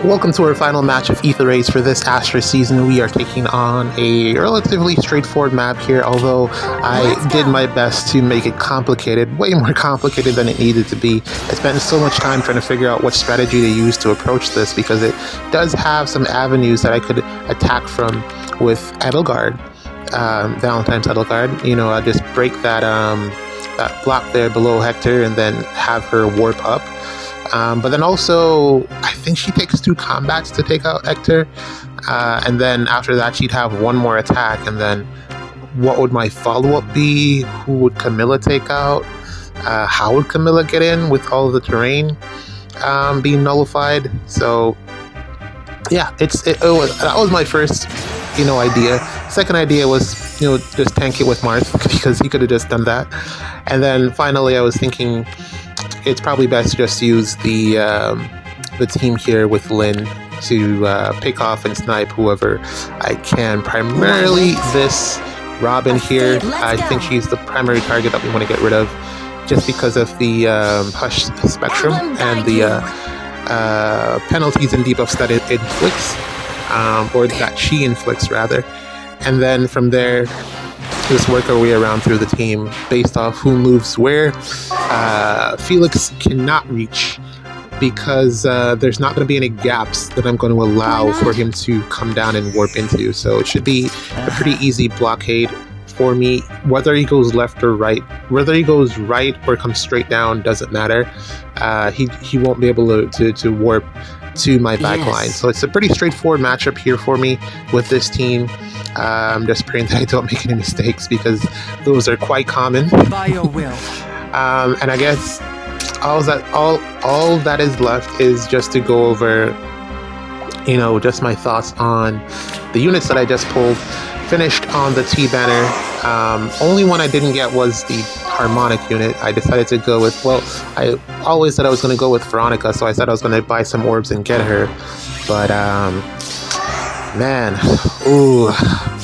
Welcome to our final match of Ether Race for this Astra season. We are taking on a relatively straightforward map here, although I did my best to make it complicated, way more complicated than it needed to be. I spent so much time trying to figure out what strategy to use to approach this, because it does have some avenues that I could attack from with Edelgard, Valentine's Edelgard. You know, I just break that that block there below Hector and then have her warp up. But then also, I think she takes 2 combats to take out Hector, and then after that she'd have 1 more attack, and then what would my follow-up be? Who would Camilla take out? How would Camilla get in with all of the terrain being nullified? So yeah, that was my first idea. Second idea was just tank it with Marth, because he could have just done that. And then finally I was thinking it's probably best to just use the team here with Lynn to pick off and snipe whoever I can. Primarily this Robin here. I think she's the primary target that we want to get rid of, just because of the Hush Spectrum and the penalties and debuffs that it inflicts, or that she inflicts rather. And then from there, just work our way around through the team based off who moves where. Felix cannot reach, because there's not going to be any gaps that I'm going to allow for him to come down and warp into. So it should be a pretty easy blockade for me. Whether he goes left or right, whether he goes right or comes straight down, doesn't matter. He won't be able to warp to my backline. So it's a pretty straightforward matchup here for me with this team. I'm just praying that I don't make any mistakes, because those are quite common. By your will. And I guess all that is left is just to go over, just my thoughts on the units that I just pulled. Finished on the T banner. Only one I didn't get was the harmonic unit. I decided to go with, I always said I was going to go with Veronica, so I said I was going to buy some orbs and get her. But man, ooh,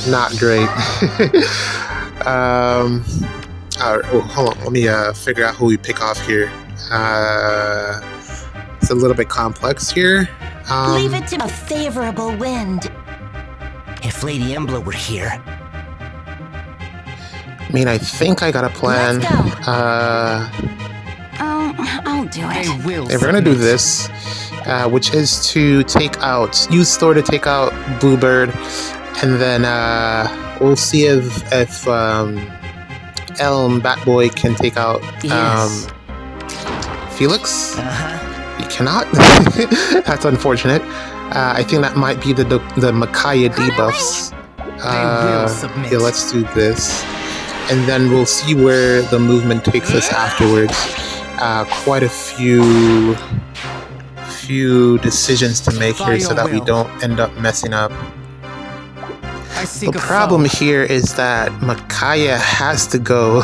not great. Hold on, let me figure out who we pick off here. It's a little bit complex here. Leave it to a favorable wind. If Lady Embla were here. I mean, I think I got a plan. Let's go. I'll do it. If we're gonna do this, which is to use Thor to take out Bluebird, and then we'll see if Elm Batboy can take out Felix. He cannot. That's unfortunate. I think that might be the Micaiah debuffs. Yeah, let's do this, and then we'll see where the movement takes us afterwards. Quite a few decisions to make here, so that we don't end up messing up. The problem here is that Micaiah has to go.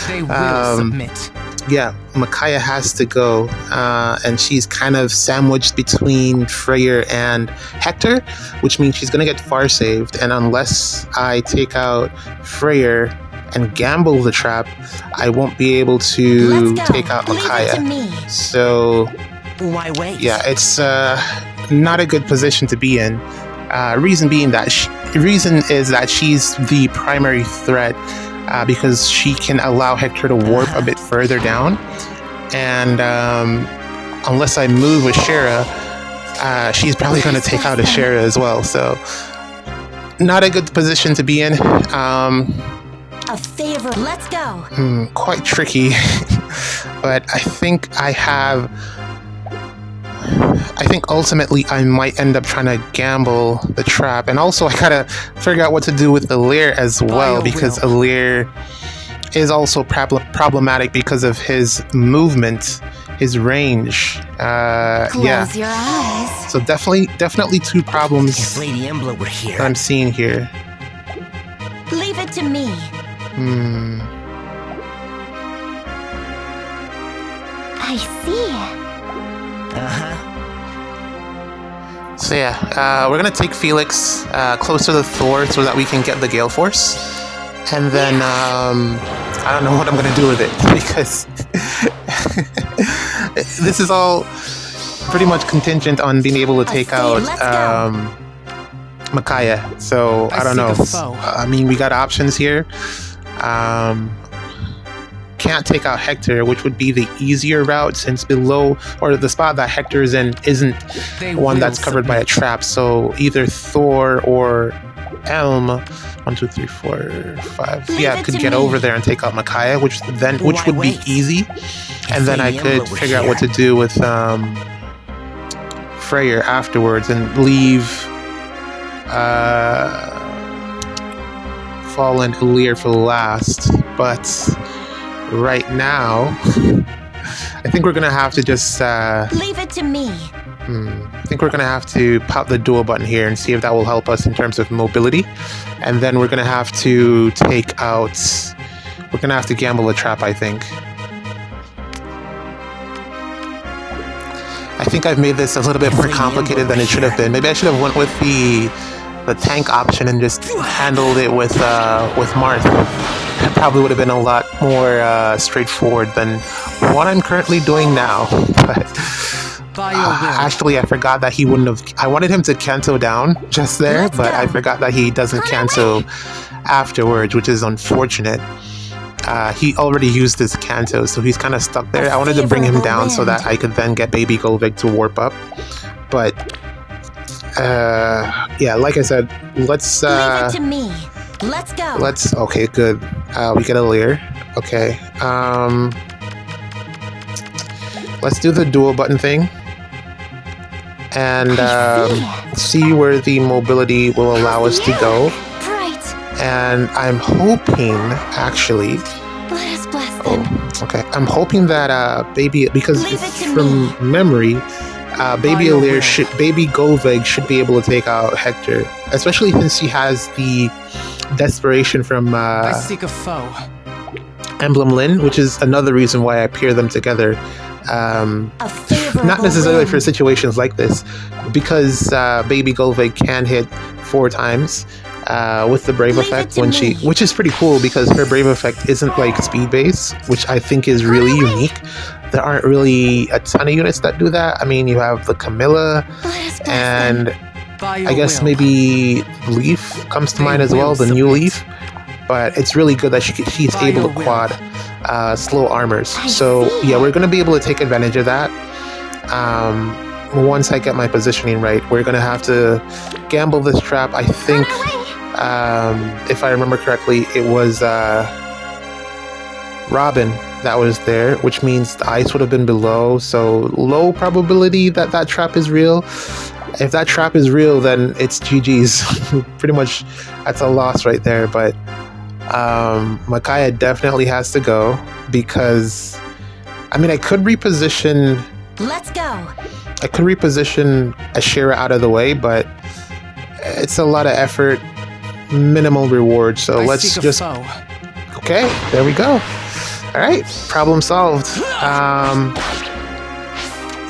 They will submit. Yeah, Micaiah has to go, and she's kind of sandwiched between Freyr and Hector, which means she's going to get far saved, and unless I take out Freyr and gamble the trap, I won't be able to take out Micaiah. So why wait? yeah, it's not a good position to be in. Reason is that she's the primary threat, because she can allow Hector to warp a bit further down, and unless I move Ashera, she's probably going to take out Ashera as well. So not a good position to be in. A favor. Let's go. Quite tricky, but I think ultimately I might end up trying to gamble the trap, and also I gotta figure out what to do with Ather as well, because Ather is also problematic because of his movement, his range. Close your eyes. So definitely 2 problems If Lady Embla were here. that I'm seeing here. Leave it to me. I see. So yeah, we're gonna take Felix close to the Thor so that we can get the Gale Force, and then I don't know what I'm gonna do with it, because this is all pretty much contingent on being able to take out Micaiah. So I don't know. I mean, we got options here. Can't take out Hector, which would be the easier route since below, or the spot that Hector is in isn't one that's covered by a trap. So either Thor or Elm, 1, 2, 3, 4, 5. Yeah, could get over there and take out Micaiah, which would be easy. And then I could figure out what to do with Freyr afterwards and leave Fallen Alir for last. But right now, I think we're gonna have to just leave it to me. I think we're gonna have to pop the dual button here and see if that will help us in terms of mobility, and then we're gonna have to take out. We're gonna have to gamble a trap, I think. I think I've made this a little bit more complicated than it should have been. Maybe I should have went with the tank option and just handled it with Marth. It probably would have been a lot more straightforward than what I'm currently doing now. But actually, I forgot that he wouldn't have. I wanted him to cancel down just there, but I forgot that he doesn't cancel afterwards, which is unfortunate. He already used his canto, so he's kind of stuck there. I wanted to bring him down so that I could then get Baby Golvig to warp up. But yeah, like I said, let's leave it to me. Let's go. Okay, good. We get a Lear. Okay. Let's do the dual button thing and see where the mobility will allow us to go. And I'm hoping, actually. Let us bless them. Okay. I'm hoping that Baby, because from memory, Baby Golvig should be able to take out Hector, especially since he has the desperation from I seek a foe. Emblem Lyn, which is another reason why I pair them together. Not necessarily for situations like this, because Baby Golvig can hit 4 times with the Brave effect which is pretty cool because her Brave effect isn't like speed base, which I think is really unique. There aren't really a ton of units that do that. I mean, you have the Camilla, and I guess maybe Leaf comes to mind as well, the new Leaf. But it's really good that she's able to quad slow armors. So yeah, we're going to be able to take advantage of that. Once I get my positioning right, we're going to have to gamble this trap. I think, if I remember correctly, it was Robin that was there, which means the ice would have been below. So low probability that that trap is real. If that trap is real, then it's GG's. Pretty much that's a loss right there. But Micaiah definitely has to go because, I mean, I could reposition. Let's go. I could reposition Ashera out of the way, but it's a lot of effort, minimal reward. So let's just. Okay, there we go. All right, problem solved.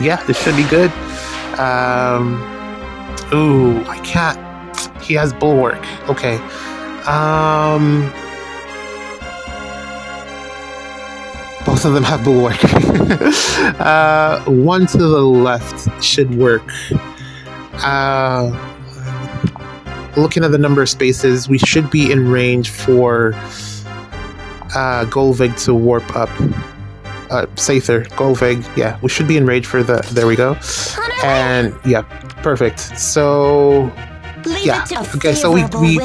Yeah, this should be good. Ooh, I can't. He has Bulwark. Okay. Both of them have Bulwark. One to the left should work. Looking at the number of spaces, we should be in range for Golvig to warp up. Ather, Golvig, yeah, we should be in range for the. There we go. And yeah, perfect. So yeah, okay. So we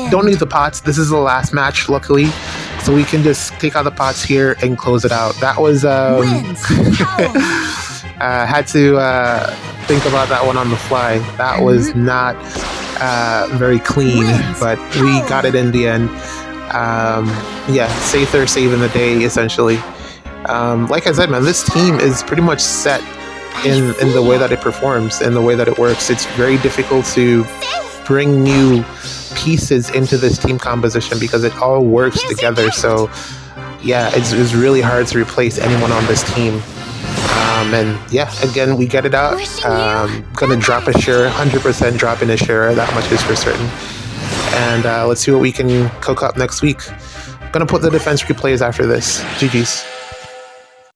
don't need the pots. This is the last match, luckily. So we can just take out the pots here and close it out. That was had to think about that one on the fly. That was not very clean, but we got it in the end. Yeah, Ather saving the day essentially. Like I said, man, this team is pretty much set in the way that it performs, in the way that it works. It's very difficult to bring new pieces into this team composition because it all works together. So yeah, it's really hard to replace anyone on this team. And yeah, again, we get it out. Gonna drop Ashera, 100% dropping Ashera, that much is for certain. And let's see what we can cook up next week. Gonna put the defense replays after this. GG's.